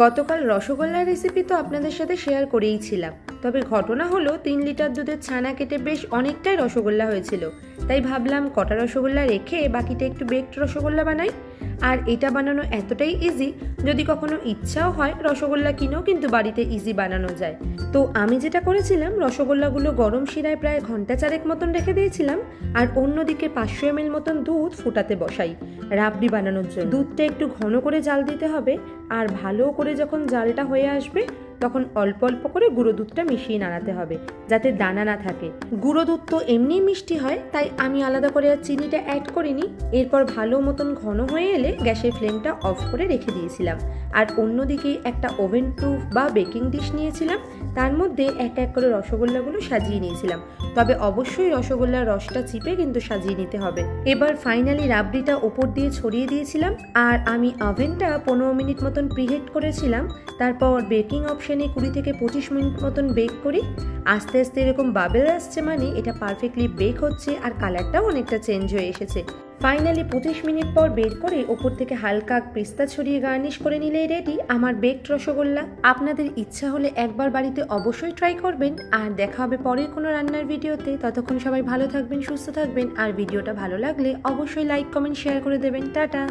গতকাল রসগোল্লার রেসিপি তো আপনাদের সাথে শেয়ার করেইছিলাম, তবে ঘটনা হলো 3 লিটার দুধের ছানা কেটে বেশ অনেকটাই রসগোল্লা হয়েছিল। তাই ভাবলাম কটা রসগোল্লা রেখে বাকিটা একটু বেকড রসগোল্লা বানাই। আর এটা বানানো এতটাই ইজি, যদি কখনো ইচ্ছাও হয় রসগোল্লা কিনেও কিন্তু বাড়িতে ইজি বানানো যায়। তো আমি যেটা করেছিলাম, রসগোল্লাগুলো গরম শিরায় প্রায় ঘন্টা 4 মতন রেখে দিয়েছিলাম, আর অন্যদিকে 500 ml মতন দুধ ফোটাতে বসাই রাবড়ি বানানোর জন্য। দুধটা একটু ঘন করে জাল দিতে হবে, আর ভালো করে যখন জালটা হয়ে আসবে তখন অল্প অল্প করে গুঁড়ো দুধটা মিশিয়ে নাড়াতে হবে যাতে দানা না থাকে। গুঁড়ো দুধ তো এমনিই মিষ্টি হয়, তাই আমি আলাদা করে আর চিনিটা অ্যাড করিনি। এরপর ভালো মতন ঘন হয়ে এলে গ্যাসের ফ্লেমটা অফ করে রেখে দিয়েছিলাম। আর অন্যদিকে একটা ওভেন প্রুফ বা বেকিং ডিশ নিয়েছিলাম, তার মধ্যে এক এক করে রসগোল্লাগুলো সাজিয়ে নিয়েছিলাম। তবে অবশ্যই রসগোল্লার রসটা চিপে কিন্তু সাজিয়ে নিতে হবে। এবার ফাইনালি রাবড়িটা ওপর দিয়ে ছড়িয়ে দিয়েছিলাম, আর আমি ওভেনটা 15 মিনিট মতন প্রিহিট করেছিলাম। তারপর বেকিং অপশানে 20 থেকে 25 মিনিট মতন বেক করি। আস্তে আস্তে এরকম বাবেল আসছে মানে এটা পারফেক্টলি বেক হচ্ছে, আর কালারটাও অনেকটা চেঞ্জ হয়ে এসেছে। ফাইনালি 25 মিনিট পর বের করে ওপর থেকে হালকা পেস্তা ছড়িয়ে গার্নিশ করে নিলেই রেডি আমার বেকড রসগোল্লা। আপনাদের ইচ্ছা হলে একবার বাড়িতে অবশ্যই ট্রাই করবেন। আর দেখা হবে পরের কোনো রান্নার ভিডিওতে। ততক্ষণ সবাই ভালো থাকবেন, সুস্থ থাকবেন, আর ভিডিওটা ভালো লাগলে অবশ্যই লাইক, কমেন্ট, শেয়ার করে দেবেন। টাটা।